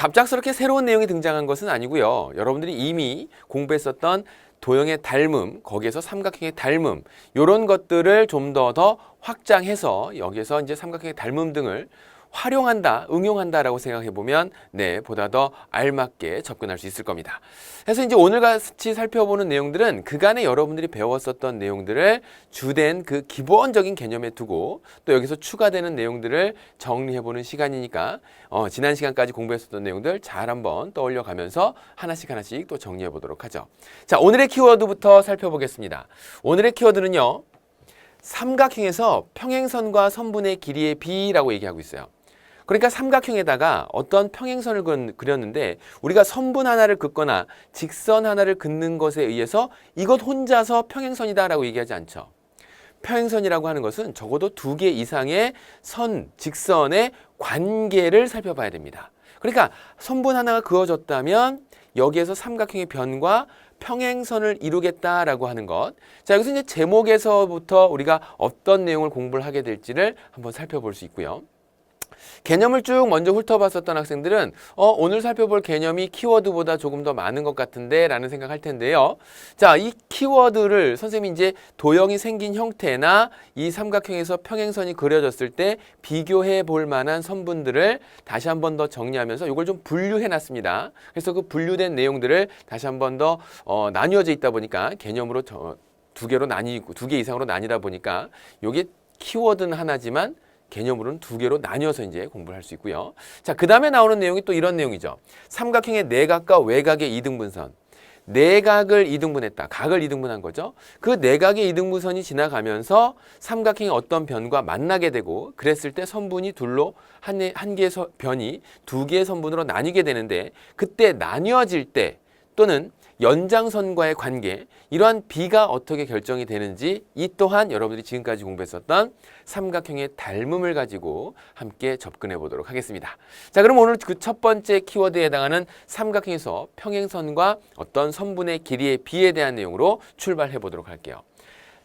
갑작스럽게 새로운 내용이 등장한 것은 아니고요. 여러분들이 이미 공부했었던 도형의 닮음, 거기에서 삼각형의 닮음, 이런 것들을 좀 더 확장해서 여기에서 이제 삼각형의 닮음 등을 활용한다, 응용한다라고 생각해 보면 보다 더 알맞게 접근할 수 있을 겁니다. 그래서 이제 오늘 같이 살펴보는 내용들은 그간에 여러분들이 배웠었던 내용들을 주된 그 기본적인 개념에 두고 또 여기서 추가되는 내용들을 정리해 보는 시간이니까 지난 시간까지 공부했었던 내용들 잘 한번 떠올려 가면서 하나씩 또 정리해 보도록 하죠. 자, 오늘의 키워드부터 살펴보겠습니다. 오늘의 키워드는요. 삼각형에서 평행선과 선분의 길이의 비라고 얘기하고 있어요. 그러니까 삼각형에다가 어떤 평행선을 그렸는데 우리가 선분 하나를 긋거나 직선 하나를 긋는 것에 의해서 이것 혼자서 평행선이다라고 얘기하지 않죠. 평행선이라고 하는 것은 적어도 2개 이상의 선, 직선의 관계를 살펴봐야 됩니다. 그러니까 선분 하나가 그어졌다면 여기에서 삼각형의 변과 평행선을 이루겠다라고 하는 것. 자, 여기서 이제 제목에서부터 우리가 어떤 내용을 공부를 하게 될지를 한번 살펴볼 수 있고요. 개념을 쭉 먼저 훑어봤었던 학생들은 오늘 살펴볼 개념이 키워드보다 조금 더 많은 것 같은데 라는 생각할 텐데요. 자, 이 키워드를 선생님이 이제 도형이 생긴 형태나 이 삼각형에서 평행선이 그려졌을 때 비교해 볼 만한 선분들을 다시 한 번 더 정리하면서 이걸 좀 분류해 놨습니다. 그래서 그 분류된 내용들을 다시 한 번 더 나뉘어져 있다 보니까 개념으로 2개로 나뉘고 2개 이상으로 나뉘다 보니까 이게 키워드는 하나지만 개념으로는 2개로 나뉘어서 이제 공부를 할 수 있고요. 자, 그 다음에 나오는 내용이 또 이런 내용이죠. 삼각형의 내각과 외각의 이등분선. 내각을 이등분했다. 각을 이등분한 거죠. 그 내각의 이등분선이 지나가면서 삼각형의 어떤 변과 만나게 되고 그랬을 때 선분이 둘로 한 개의 변이 2개의 선분으로 나뉘게 되는데 그때 나뉘어질 때 또는 연장선과의 관계, 이러한 비가 어떻게 결정이 되는지 이 또한 여러분들이 지금까지 공부했었던 삼각형의 닮음을 가지고 함께 접근해 보도록 하겠습니다. 자, 그럼 오늘 그 첫 번째 키워드에 해당하는 삼각형에서 평행선과 어떤 선분의 길이의 비에 대한 내용으로 출발해 보도록 할게요.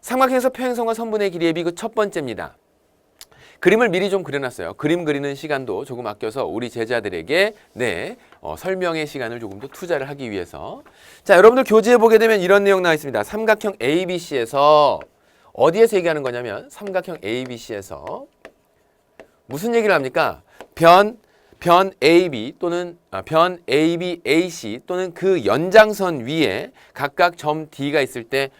삼각형에서 평행선과 선분의 길이의 비 그 첫 번째입니다. 그림을 미리 좀 그려놨어요. 그림 그리는 시간도 조금 아껴서 우리 제자들에게 설명의 시간을 조금 더 투자를 하기 위해서. 자, 여러분들 교재에 보게 되면 이런 내용 나와 있습니다. 삼각형 ABC에서 어디에서 얘기하는 거냐면 삼각형 ABC에서 무슨 얘기를 합니까? 변 AB 또는 변 AB, AC 또는 그 연장선 위에 각각 점 D가 있을 때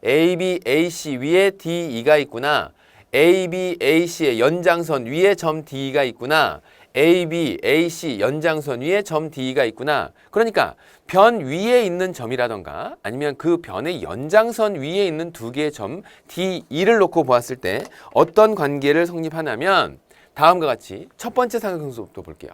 AB, AC 위에 DE가 있구나. AB, AC의 연장선 위에 점 D가 있구나. AB, AC 연장선 위에 점 D가 있구나. 그러니까 변 위에 있는 점이라던가 아니면 그 변의 연장선 위에 있는 2개의 점 D, E를 놓고 보았을 때 어떤 관계를 성립하냐면 다음과 같이 첫 번째 삼각형부터 볼게요.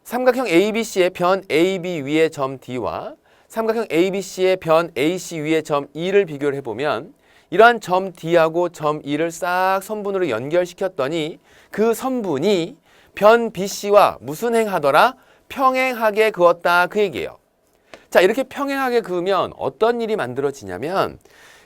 삼각형 ABC의 변 AB 위에 점 D와 삼각형 ABC의 변 AC 위에 점 E를 비교를 해보면 이러한 점 D하고 점 E를 싹 선분으로 연결시켰더니 그 선분이 변 BC와 무슨 행하더라? 평행하게 그었다 그 얘기예요. 자, 이렇게 평행하게 그으면 어떤 일이 만들어지냐면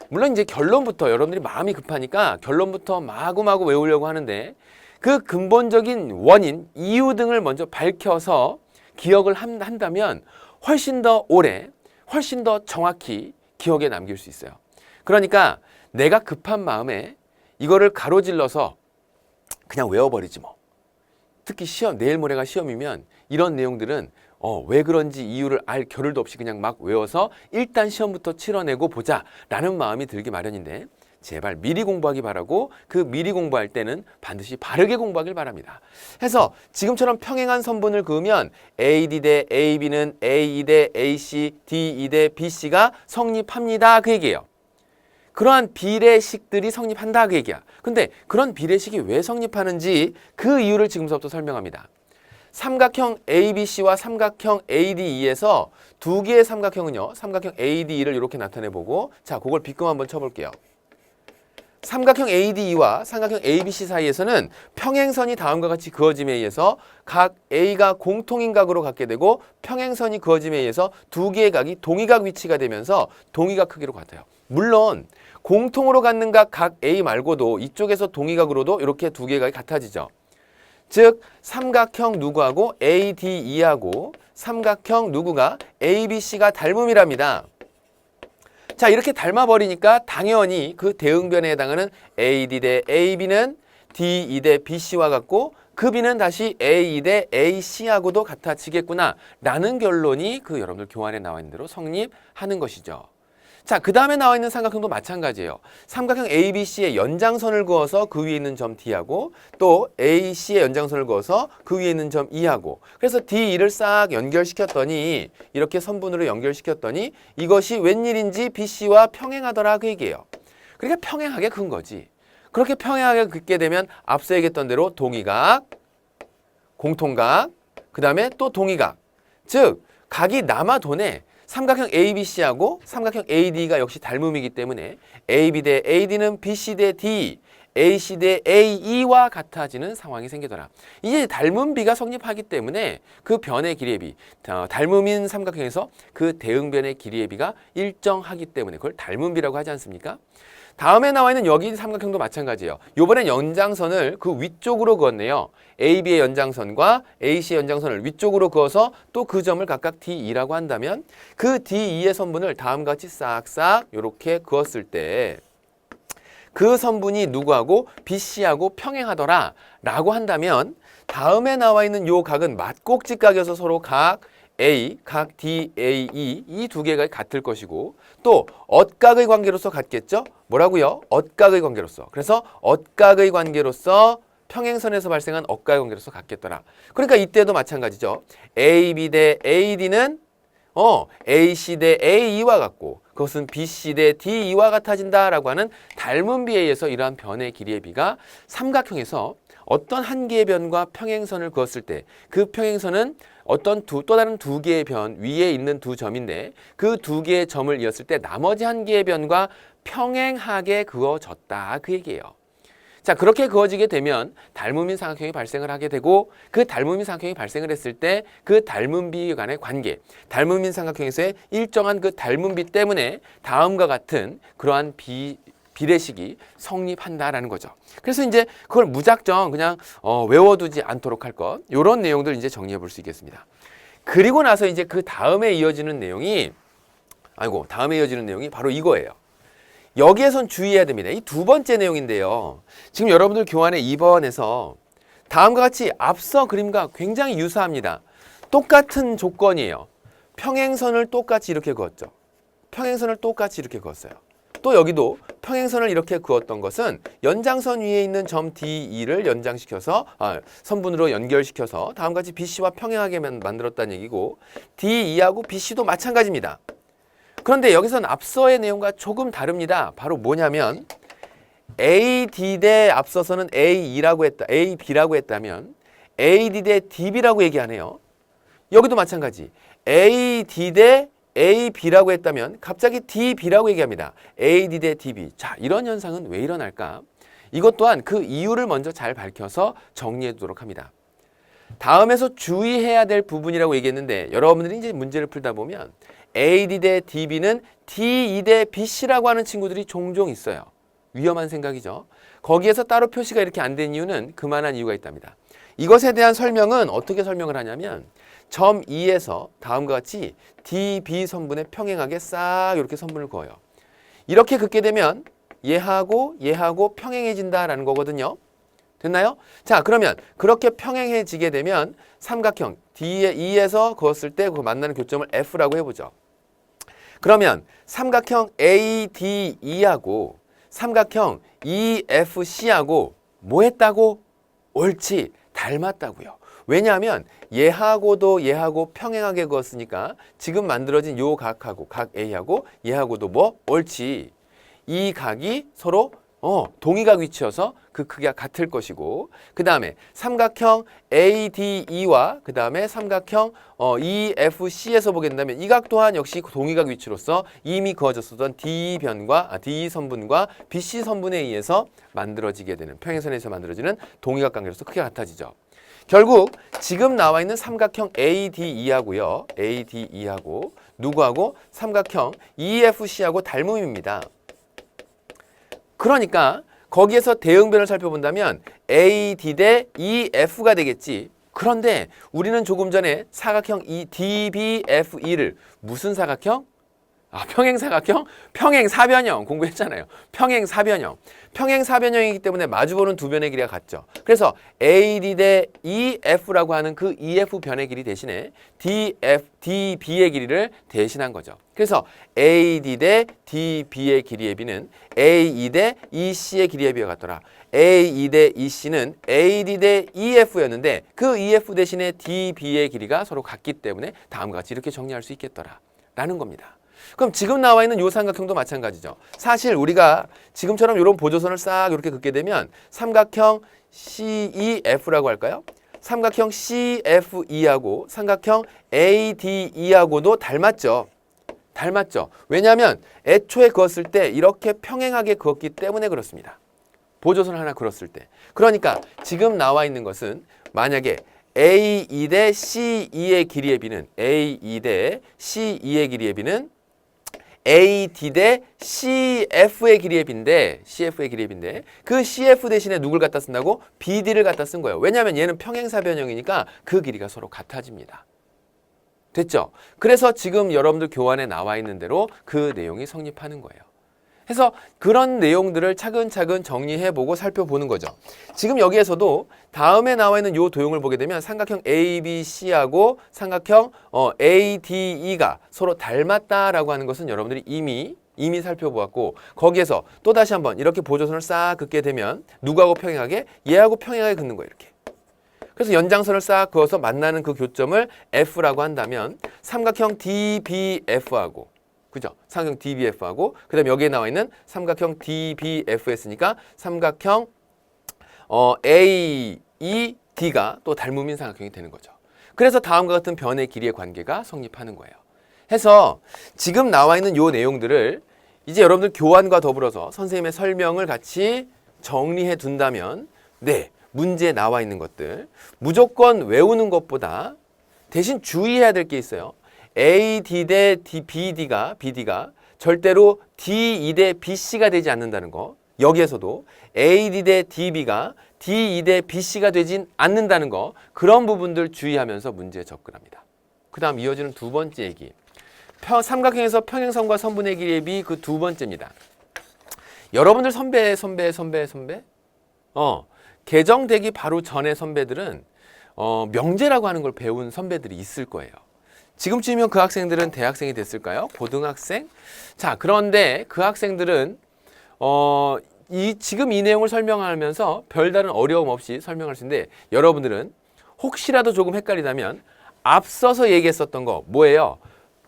물론 이제 결론부터 여러분들이 마음이 급하니까 결론부터 마구마구 외우려고 하는데 그 근본적인 원인, 이유 등을 먼저 밝혀서 기억을 한다면 훨씬 더 오래, 훨씬 더 정확히 기억에 남길 수 있어요. 그러니까 내가 급한 마음에 이거를 가로질러서 그냥 외워버리지 뭐. 특히 시험, 내일 모레가 시험이면 이런 내용들은 왜 그런지 이유를 알 겨를도 없이 그냥 막 외워서 일단 시험부터 치러내고 보자 라는 마음이 들기 마련인데 제발 미리 공부하기 바라고 그 미리 공부할 때는 반드시 바르게 공부하길 바랍니다. 해서 지금처럼 평행한 선분을 그으면 AD 대 AB는 AE 대 AC, DE 대 BC가 성립합니다 그 얘기예요. 그러한 비례식들이 성립한다 그 얘기야. 근데 그런 비례식이 왜 성립하는지 그 이유를 지금부터 설명합니다. 삼각형 ABC와 삼각형 ADE에서 2개의 삼각형은요. 삼각형 ADE를 이렇게 나타내보고 자, 그걸 비끔 한번 쳐볼게요. 삼각형 ADE와 삼각형 ABC 사이에서는 평행선이 다음과 같이 그어짐에 의해서 각 A가 공통인 각으로 갖게 되고 평행선이 그어짐에 의해서 2개의 각이 동의각 위치가 되면서 동의각 크기로 같아요. 물론 공통으로 갖는 각 A 말고도 이쪽에서 동의각으로도 이렇게 2개의 각이 같아지죠. 즉 삼각형 누구하고 ADE하고 삼각형 누구가 ABC가 닮음이랍니다. 자, 이렇게 닮아버리니까 당연히 그 대응변에 해당하는 AD 대 AB는 DE 대 BC와 같고 그 B는 다시 AE 대 AC하고도 같아지겠구나 라는 결론이 그 여러분들 교환에 나와 있는 대로 성립하는 것이죠. 자, 그 다음에 나와 있는 삼각형도 마찬가지예요. 삼각형 ABC의 연장선을 그어서 그 위에 있는 점 D하고 또 AC의 연장선을 그어서 그 위에 있는 점 E하고 그래서 DE를 싹 연결시켰더니 이렇게 선분으로 연결시켰더니 이것이 웬일인지 BC와 평행하더라 그 얘기예요. 그러니까 평행하게 긋은 거지. 그렇게 평행하게 긋게 되면 앞서 얘기했던 대로 동의각, 공통각, 그 다음에 또 동의각. 즉 각이 남아도네. 삼각형 ABC하고 삼각형 AD가 역시 닮음이기 때문에 AB 대 AD는 BC 대 D, AC 대 AE와 같아지는 상황이 생기더라. 이제 닮음비가 성립하기 때문에 그 변의 길이의 비, 닮음인 삼각형에서 그 대응변의 길이의 비가 일정하기 때문에 그걸 닮음비라고 하지 않습니까? 다음에 나와 있는 여기 삼각형도 마찬가지예요. 이번엔 연장선을 그 위쪽으로 그었네요. AB의 연장선과 AC의 연장선을 위쪽으로 그어서 또 그 점을 각각 DE라고 한다면 그 DE의 선분을 다음과 같이 싹싹 이렇게 그었을 때 그 선분이 누구하고 BC하고 평행하더라 라고 한다면 다음에 나와 있는 요 각은 맞곡지각이어서 서로 각 A, 각 DAE 이 두 개가 같을 것이고 또 엇각의 관계로서 같겠죠? 뭐라고요? 엇각의 관계로서. 그래서 엇각의 관계로서 평행선에서 발생한 엇각의 관계로서 같겠더라. 그러니까 이때도 마찬가지죠. AB 대 AD는 AC 대 AE와 같고 그것은 BC 대 DE와 같아진다라고 하는 닮음비에 의해서 이러한 변의 길이의 비가 삼각형에서 어떤 한 개의 변과 평행선을 그었을 때 그 평행선은 어떤 또 다른 두 개의 변 위에 있는 두 점인데 그 두 개의 점을 이었을 때 나머지 한 개의 변과 평행하게 그어졌다 그 얘기예요. 자, 그렇게 그어지게 되면 닮음인 삼각형이 발생을 하게 되고 그 닮음인 삼각형이 발생을 했을 때 그 닮음비 간의 관계, 닮음인 삼각형에서의 일정한 그 닮음비 때문에 다음과 같은 그러한 비례식이 성립한다라는 거죠. 그래서 이제 그걸 무작정 그냥 외워두지 않도록 할 것, 이런 내용들 이제 정리해 볼 수 있겠습니다. 그리고 나서 이제 그 다음에 이어지는 내용이 바로 이거예요. 여기에선 주의해야 됩니다. 이 두 번째 내용인데요. 지금 여러분들 교환의 2번에서 다음과 같이 앞서 그림과 굉장히 유사합니다. 똑같은 조건이에요. 평행선을 똑같이 이렇게 그었죠. 평행선을 똑같이 이렇게 그었어요. 또 여기도 평행선을 이렇게 그었던 것은 연장선 위에 있는 점 DE를 연장시켜서 선분으로 연결시켜서 다음과 같이 BC와 평행하게 만들었다는 얘기고 DE하고 BC도 마찬가지입니다. 그런데 여기서는 앞서의 내용과 조금 다릅니다. 바로 뭐냐면 AD 대 앞서서는 AB라고 했다면 AD 대 DB라고 얘기하네요. 여기도 마찬가지. AD 대 AB라고 했다면 갑자기 DB라고 얘기합니다. AD 대 DB. 자, 이런 현상은 왜 일어날까? 이것 또한 그 이유를 먼저 잘 밝혀서 정리해 두도록 합니다. 다음에서 주의해야 될 부분이라고 얘기했는데 여러분들이 이제 문제를 풀다 보면 AD 대 DB는 DE 대 BC라고 하는 친구들이 종종 있어요. 위험한 생각이죠. 거기에서 따로 표시가 이렇게 안 된 이유는 그만한 이유가 있답니다. 이것에 대한 설명은 어떻게 설명을 하냐면 점 E에서 다음과 같이 DB 선분에 평행하게 싹 이렇게 선분을 그어요. 이렇게 긋게 되면 얘하고 평행해진다라는 거거든요. 됐나요? 자, 그러면 그렇게 평행해지게 되면 삼각형 E에서 그었을 때 그 만나는 교점을 F라고 해보죠. 그러면 삼각형 ADE하고 삼각형 EFC하고 뭐 했다고? 옳지, 닮았다고요. 왜냐하면 얘하고 평행하게 그었으니까 지금 만들어진 요 각하고 각 A하고 얘하고도 뭐? 옳지. 이 각이 서로 동의각 위치여서 그 크기가 같을 것이고 그 다음에 삼각형 ADE와 그 다음에 삼각형 EFC에서 보게 된다면 이 각 또한 역시 동의각 위치로서 이미 그어졌었던 D 선분과 BC 선분에 의해서 만들어지게 되는 평행선에서 만들어지는 동의각 관계로서 크게 같아지죠. 결국 지금 나와 있는 삼각형 ADE하고요. ADE하고 누구하고? 삼각형 EFC하고 닮음입니다. 그러니까 거기에서 대응변을 살펴본다면 AD 대 EF가 되겠지. 그런데 우리는 조금 전에 사각형 DBFE를 무슨 사각형? 평행사각형? 평행사변형 공부했잖아요. 평행사변형. 평행사변형이기 때문에 마주보는 두 변의 길이가 같죠. 그래서 AD 대 EF라고 하는 그 EF 변의 길이 대신에 DB의 길이를 대신한 거죠. 그래서 AD 대 DB의 길이의 비는 AE 대 EC의 길이의 비와 같더라. AE 대 EC는 AD 대 EF였는데 그 EF 대신에 DB의 길이가 서로 같기 때문에 다음과 같이 이렇게 정리할 수 있겠더라 라는 겁니다. 그럼 지금 나와 있는 이 삼각형도 마찬가지죠. 사실 우리가 지금처럼 이런 보조선을 싹 이렇게 긋게 되면 삼각형 CEF라고 할까요? 삼각형 CFE하고 삼각형 ADE하고도 닮았죠. 닮았죠. 왜냐하면 애초에 그었을 때 이렇게 평행하게 그었기 때문에 그렇습니다. 보조선 하나 그었을 때. 그러니까 지금 나와 있는 것은 만약에 AE 대 CE의 길이의 비는 AE 대 CE의 길이의 비는 AD 대 CF의 길이의 비인데 그 CF 대신에 누굴 갖다 쓴다고? BD를 갖다 쓴 거예요. 왜냐하면 얘는 평행사변형이니까 그 길이가 서로 같아집니다. 됐죠? 그래서 지금 여러분들 교환에 나와 있는 대로 그 내용이 성립하는 거예요. 그래서 그런 내용들을 차근차근 정리해보고 살펴보는 거죠. 지금 여기에서도 다음에 나와 있는 이 도형을 보게 되면 삼각형 ABC하고 삼각형 ADE가 서로 닮았다라고 하는 것은 여러분들이 이미 살펴보았고 거기에서 또 다시 한번 이렇게 보조선을 싹 긋게 되면 누구하고 평행하게? 얘하고 평행하게 긋는 거예요. 이렇게. 그래서 연장선을 싹 그어서 만나는 그 교점을 F라고 한다면 삼각형 DBF하고 그죠? 삼각형 DBF하고 그 다음에 여기에 나와 있는 삼각형 DBF였으니까 삼각형 AED가 또 닮음인 삼각형이 되는 거죠. 그래서 다음과 같은 변의 길이의 관계가 성립하는 거예요. 해서 지금 나와 있는 요 내용들을 이제 여러분들 교환과 더불어서 선생님의 설명을 같이 정리해 둔다면 네, 문제에 나와 있는 것들 무조건 외우는 것보다 대신 주의해야 될 게 있어요. AD 대 BD가 절대로 DE 대 BC가 되지 않는다는 거. 여기에서도 AD 대 DB가 DE 대 BC가 되진 않는다는 거. 그런 부분들 주의하면서 문제에 접근합니다. 그 다음 이어지는 두 번째 얘기. 삼각형에서 평행선과 선분의 길이의 비 그 두 번째입니다. 여러분들 선배. 개정되기 바로 전에 선배들은 명제라고 하는 걸 배운 선배들이 있을 거예요. 지금쯤이면 그 학생들은 대학생이 됐을까요? 고등학생? 자, 그런데 그 학생들은 지금 이 내용을 설명하면서 별다른 어려움 없이 설명할 수 있는데 여러분들은 혹시라도 조금 헷갈리다면 앞서서 얘기했었던 거 뭐예요?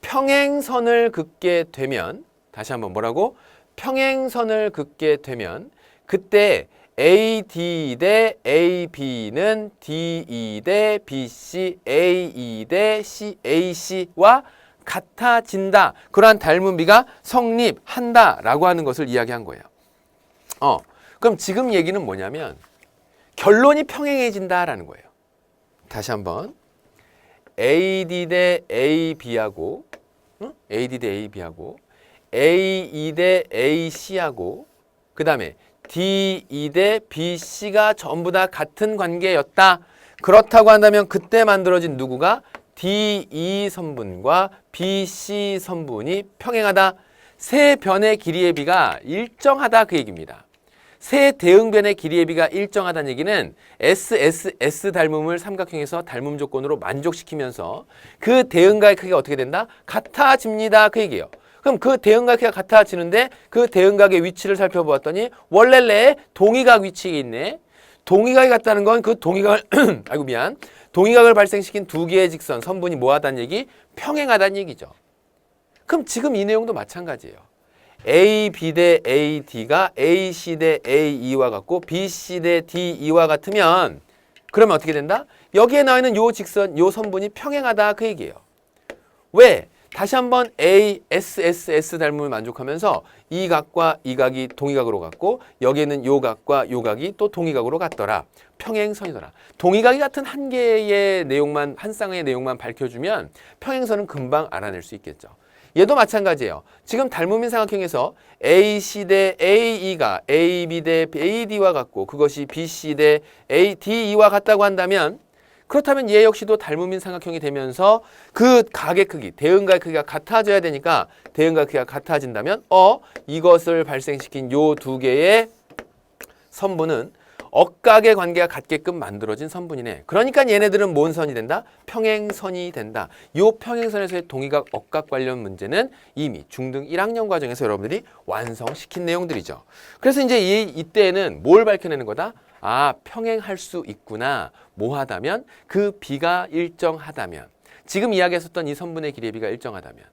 평행선을 긋게 되면 다시 한번 뭐라고? 평행선을 긋게 되면 그때 AD 대 AB는 DE 대 BC, AE 대 AC와 같아진다. 그러한 닮음비가 성립한다라고 하는 것을 이야기한 거예요. 그럼 지금 얘기는 뭐냐면 결론이 평행해진다라는 거예요. 다시 한번 AD 대 AB하고 AD 대 AB하고 AE 대 AC하고 그 다음에 DE 대 BC가 전부 다 같은 관계였다. 그렇다고 한다면 그때 만들어진 누구가 DE 선분과 BC 선분이 평행하다. 세 변의 길이의 비가 일정하다 그 얘기입니다. 세 대응변의 길이의 비가 일정하다는 얘기는 SSS 닮음을 삼각형에서 닮음 조건으로 만족시키면서 그 대응가의 크기가 어떻게 된다? 같아집니다. 그 얘기예요. 그럼 그 대응각의 크기가 같아지는데 그 대응각의 위치를 살펴보았더니 원래 내에 동의각 위치에 있네. 동의각이 같다는 건 그 동의각을 동의각을 발생시킨 두 개의 직선 선분이 뭐하다는 얘기? 평행하다는 얘기죠. 그럼 지금 이 내용도 마찬가지예요. AB 대 AD가 AC 대 AE와 같고 BC 대 DE와 같으면 그러면 어떻게 된다? 여기에 나와 있는 요 직선, 요 선분이 평행하다 그 얘기예요. 왜? 다시 한번 ASSS 닮음을 만족하면서 이 각과 이 각이 동의각으로 갔고 여기에는 요 각과 요 각이 또 동의각으로 갔더라. 평행선이더라. 동의각이 같은 한 개의 내용만 한 쌍의 내용만 밝혀주면 평행선은 금방 알아낼 수 있겠죠. 얘도 마찬가지예요. 지금 닮음인 삼각형에서 AC 대 AE가 AB 대 AD와 같고 그것이 BC 대 ADE와 같다고 한다면 그렇다면 얘 역시도 닮음인 삼각형이 되면서 그 각의 크기, 대응각의 크기가 같아져야 되니까 대응각의 크기가 같아진다면 이것을 발생시킨 요 두 개의 선분은 억각의 관계가 같게끔 만들어진 선분이네. 그러니까 얘네들은 뭔 선이 된다? 평행선이 된다. 요 평행선에서의 동의각 억각 관련 문제는 이미 중등 1학년 과정에서 여러분들이 완성시킨 내용들이죠. 그래서 이제 이때는 뭘 밝혀내는 거다? 아, 평행할 수 있구나. 뭐하다면? 그 비가 일정하다면. 지금 이야기했었던 이 선분의 길이의 비가 일정하다면.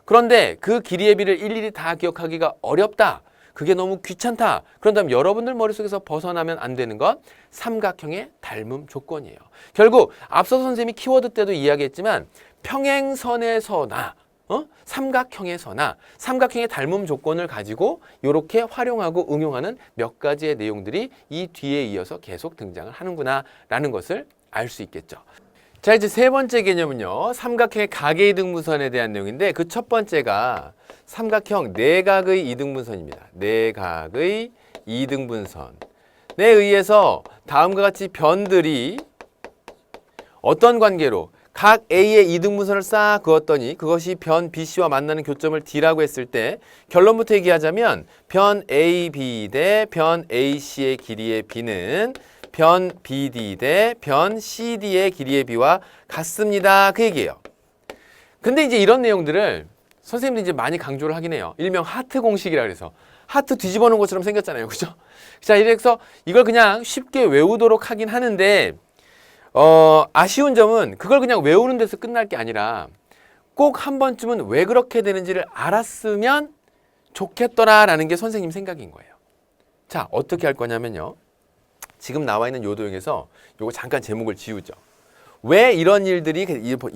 그런데 그 길이의 비를 일일이 다 기억하기가 어렵다. 그게 너무 귀찮다. 그런다면 여러분들 머릿속에서 벗어나면 안 되는 건 삼각형의 닮음 조건이에요. 결국 앞서 선생님이 키워드 때도 이야기했지만 평행선에서나 삼각형에서나 삼각형의 닮음 조건을 가지고 이렇게 활용하고 응용하는 몇 가지의 내용들이 이 뒤에 이어서 계속 등장을 하는구나 라는 것을 알 수 있겠죠. 자, 이제 세 번째 개념은요. 삼각형의 각의 이등분선에 대한 내용인데 그 첫 번째가 삼각형 내각의 이등분선입니다. 내각의 이등분선에 의해서 다음과 같이 변들이 어떤 관계로 각 A의 이등분선을 싹 그었더니 그것이 변 BC와 만나는 교점을 D라고 했을 때 결론부터 얘기하자면 변 AB 대 변 AC의 길이의 B는 변 BD 대 변 CD의 길이의 B와 같습니다. 그 얘기예요. 근데 이제 이런 내용들을 선생님들이 이제 많이 강조를 하긴 해요. 일명 하트 공식이라 그래서 하트 뒤집어 놓은 것처럼 생겼잖아요. 그죠? 자, 이래서 이걸 그냥 쉽게 외우도록 하긴 하는데 아쉬운 점은 그걸 그냥 외우는 데서 끝날 게 아니라 꼭 한 번쯤은 왜 그렇게 되는지를 알았으면 좋겠더라라는 게 선생님 생각인 거예요. 자, 어떻게 할 거냐면요. 지금 나와 있는 요 도형에서 요거 잠깐 제목을 지우죠. 왜 이런 일들이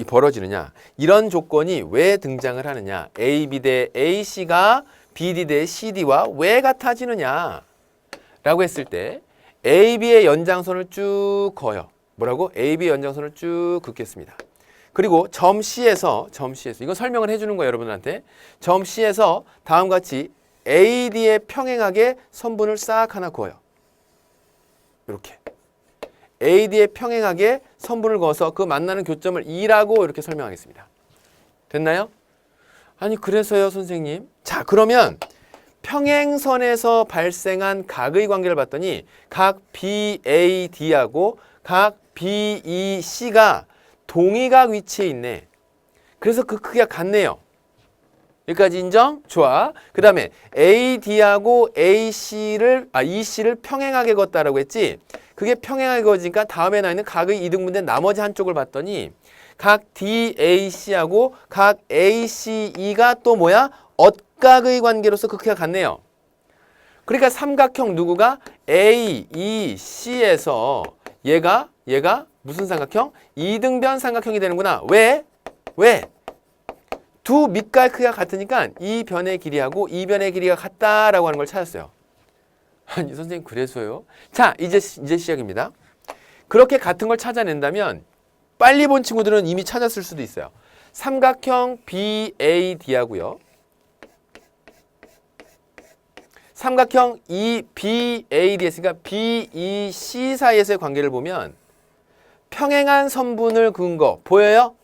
벌어지느냐? 이런 조건이 왜 등장을 하느냐? AB 대 AC가 BD 대 CD와 왜 같아지느냐? 라고 했을 때 AB의 연장선을 쭉 그어요. 뭐라고? AB의 연장선을 쭉 긋겠습니다. 그리고 점 C에서 이거 설명을 해주는 거예요, 여러분들한테. 점 C에서 다음과 같이 AD의 평행하게 선분을 싹 하나 그어요. 이렇게 AD의 평행하게 선분을 그어서 그 만나는 교점을 E라고 이렇게 설명하겠습니다. 됐나요? 아니 그래서요 선생님. 자, 그러면 평행선에서 발생한 각의 관계를 봤더니 각 BAD하고 각 BEC가 동의각 위치에 있네. 그래서 그 크기가 같네요. 여기까지 인정? 좋아. 그 다음에 AD하고 EC를 평행하게 걷다라고 했지. 그게 평행하게 그어지니까 다음에 나 있는 각의 이등분된 나머지 한쪽을 봤더니 각 DAC하고 각 ACE가 또 뭐야? 엇각의 관계로서 그 크기가 같네요. 그러니까 삼각형 누구가? AEC에서 얘가 무슨 삼각형? 이등변 삼각형이 되는구나. 왜? 두 밑갈 크기가 같으니까 이 변의 길이하고 이 변의 길이가 같다라고 하는 걸 찾았어요. 아니 선생님 그래서요? 자, 이제 시작입니다. 그렇게 같은 걸 찾아낸다면 빨리 본 친구들은 이미 찾았을 수도 있어요. 삼각형 BAD하고요. 삼각형 BAD 했으니까 BEC 사이에서의 관계를 보면 평행한 선분을 그은 거 보여요?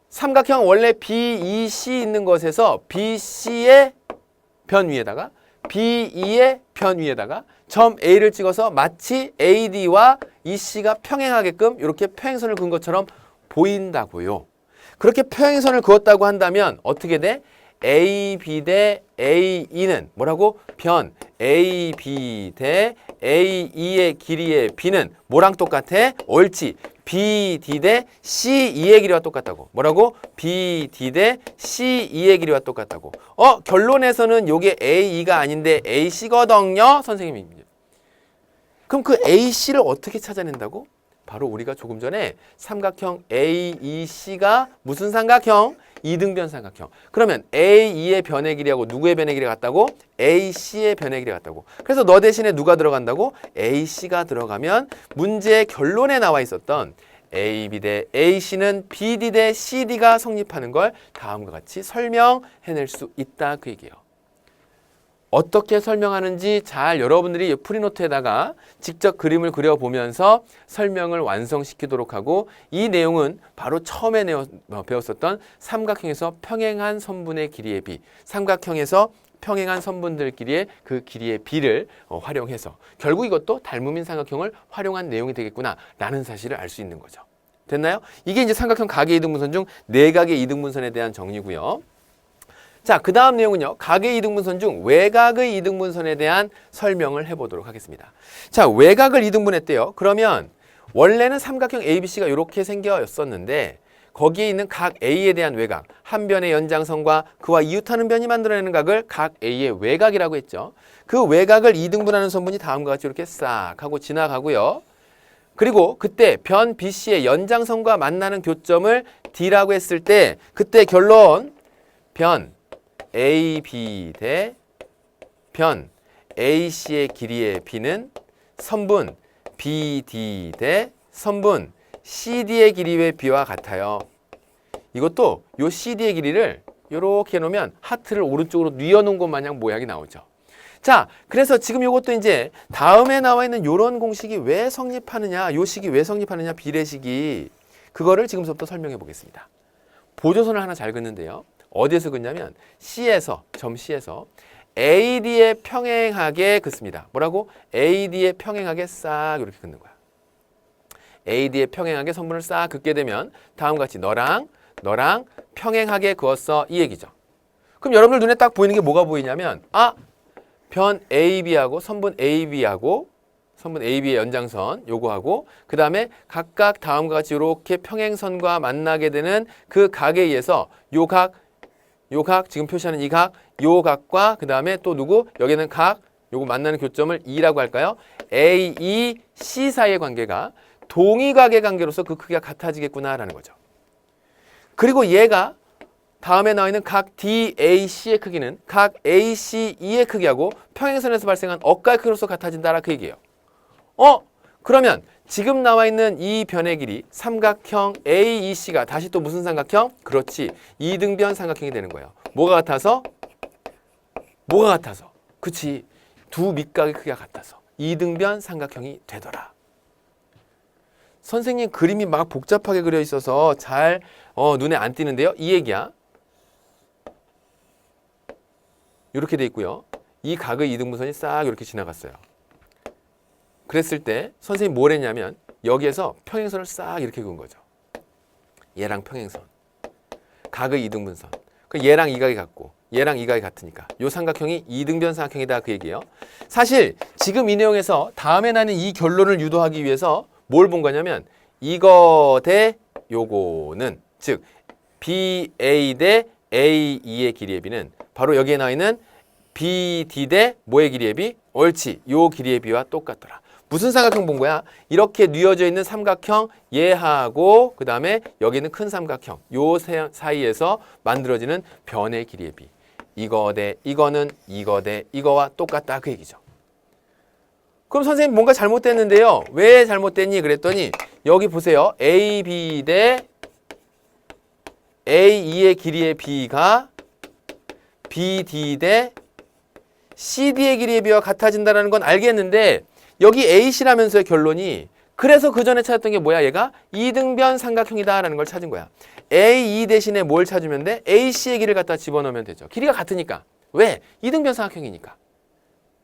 삼각형 원래 BEC 있는 것에서 BC의 변 위에다가 BE의 변 위에다가 점 A를 찍어서 마치 AD와 EC가 평행하게끔 이렇게 평행선을 그은 것처럼 보인다고요. 그렇게 평행선을 그었다고 한다면 어떻게 돼? AB 대 AE는 뭐라고? 변 AB 대 AE의 길이의 B는 뭐랑 똑같아? 옳지. BD 대 CE의 길이와 똑같다고. 뭐라고? BD 대 CE의 길이와 똑같다고. 결론에서는 요게 AE가 아닌데 AC거든요. 선생님이. 그럼 그 AC를 어떻게 찾아낸다고? 바로 우리가 조금 전에 삼각형 AEC가 무슨 삼각형? 이등변 삼각형. 그러면 AE의 변의 길이하고 누구의 변의 길이가 같다고? AC의 변의 길이가 같다고. 그래서 너 대신에 누가 들어간다고? AC가 들어가면 문제의 결론에 나와 있었던 AB 대 AC는 BD 대 CD가 성립하는 걸 다음과 같이 설명해낼 수 있다 그 얘기예요. 어떻게 설명하는지 잘 여러분들이 프리노트에다가 직접 그림을 그려보면서 설명을 완성시키도록 하고 이 내용은 바로 처음에 배웠었던 삼각형에서 평행한 선분의 길이의 비, 삼각형에서 평행한 선분들끼리의 그 길이의 비를 활용해서 결국 이것도 닮음인 삼각형을 활용한 내용이 되겠구나 라는 사실을 알 수 있는 거죠. 됐나요? 이게 이제 삼각형 각의 이등분선 중 내각의 이등분선에 대한 정리고요. 자, 그 다음 내용은요. 각의 이등분선 중 외각의 이등분선에 대한 설명을 해보도록 하겠습니다. 자, 외각을 이등분했대요. 그러면 원래는 삼각형 ABC가 이렇게 생겼었는데 거기에 있는 각 A에 대한 외각, 한 변의 연장선과 그와 이웃하는 변이 만들어내는 각을 각 A의 외각이라고 했죠. 그 외각을 이등분하는 선분이 다음과 같이 이렇게 싹 하고 지나가고요. 그리고 그때 변 BC의 연장선과 만나는 교점을 D라고 했을 때 그때 결론 변 AB 대 변 AC의 길이의 B는 선분 BD 대 선분 CD의 길이의 B와 같아요. 이것도 요 CD의 길이를 이렇게 해놓으면 하트를 오른쪽으로 뉘어놓은 것 마냥 모양이 나오죠. 자, 그래서 지금 이것도 이제 다음에 나와 있는 이런 공식이 왜 성립하느냐, 요 식이 왜 성립하느냐, 비례식이 그거를 지금부터 설명해 보겠습니다. 보조선을 하나 잘 긋는데요. 어디에서 긋냐면 C에서, 점 C에서 AD에 평행하게 긋습니다. 뭐라고? AD에 평행하게 싹 이렇게 긋는 거야. AD에 평행하게 선분을 싹 긋게 되면 다음과 같이 너랑 평행하게 그었어 이 얘기죠. 그럼 여러분들 눈에 딱 보이는 게 뭐가 보이냐면 변 AB하고 선분 AB하고 선분 AB의 연장선 요거하고 그 다음에 각각 다음과 같이 이렇게 평행선과 만나게 되는 그 각에 의해서 요 각 지금 표시하는 이 각, 요 각과 그 다음에 또 누구? 여기는 각, 요거 만나는 교점을 E라고 할까요? A, E, C 사이의 관계가 동의각의 관계로서 그 크기가 같아지겠구나라는 거죠. 그리고 얘가 다음에 나와 있는 각 DAC의 크기는 각 ACE의 크기하고 평행선에서 발생한 억가의 크기로서 같아진다라 그 얘기예요. 그러면 지금 나와 있는 이 변의 길이 삼각형 AEC가 다시 또 무슨 삼각형? 그렇지. 이등변 삼각형이 되는 거예요. 뭐가 같아서? 그치. 두 밑각의 크기가 같아서 이등변 삼각형이 되더라. 선생님 그림이 막 복잡하게 그려 있어서 잘 눈에 안 띄는데요. 이 얘기야. 이렇게 돼 있고요. 이 각의 이등분선이 싹 이렇게 지나갔어요. 그랬을 때 선생님이 뭘 했냐면 여기에서 평행선을 싹 이렇게 그은 거죠. 얘랑 평행선. 각의 이등분선. 얘랑 이 각이 같고 얘랑 이 각이 같으니까 요 삼각형이 이등변 삼각형이다 그 얘기예요. 사실 지금 이 내용에서 다음에 나는 이 결론을 유도하기 위해서 뭘 본 거냐면 이거 대 요거는 즉 BA 대 AE의 길이의 B는 바로 여기에 나와 있는 BD 대 뭐의 길이의 B? 옳지. 요 길이의 B와 똑같더라. 무슨 삼각형 본 거야? 이렇게 뉘어져 있는 삼각형 얘하고 그 다음에 여기 있는 큰 삼각형 요 사이에서 만들어지는 변의 길이의 B. 이거 대 이거는 이거 대 이거와 똑같다 그 얘기죠. 그럼 선생님 뭔가 잘못됐는데요. 왜 잘못됐니? 그랬더니 여기 보세요. AB 대 AE의 길이의 B가 BD 대 CD의 길이의 B와 같아진다는 건 알겠는데 여기 AC라면서의 결론이 그래서 그 전에 찾았던 게 뭐야? 얘가 이등변 삼각형이다라는 걸 찾은 거야. AE 대신에 뭘 찾으면 돼? AC의 길이를 갖다 집어넣으면 되죠. 길이가 같으니까. 왜? 이등변 삼각형이니까.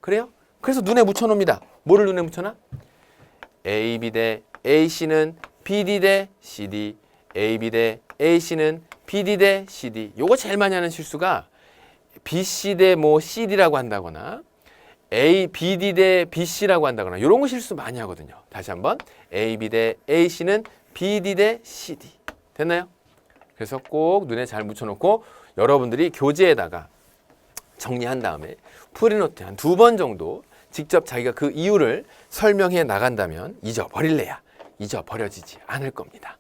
그래요? 그래서 눈에 묻혀놓습니다. 뭐를 눈에 묻혀놔? AB 대 AC는 BD 대 CD, AB 대 AC는 BD 대 CD. 요거 제일 많이 하는 실수가 BC 대 뭐 CD라고 한다거나 BD 대 BC라고 한다거나 이런 거 실수 많이 하거든요. 다시 한번 AB 대 AC는 BD 대 CD. 됐나요? 그래서 꼭 눈에 잘 묻혀놓고 여러분들이 교재에다가 정리한 다음에 프리노트 한 2번 정도 직접 자기가 그 이유를 설명해 나간다면 잊어버릴래야 잊어버려지지 않을 겁니다.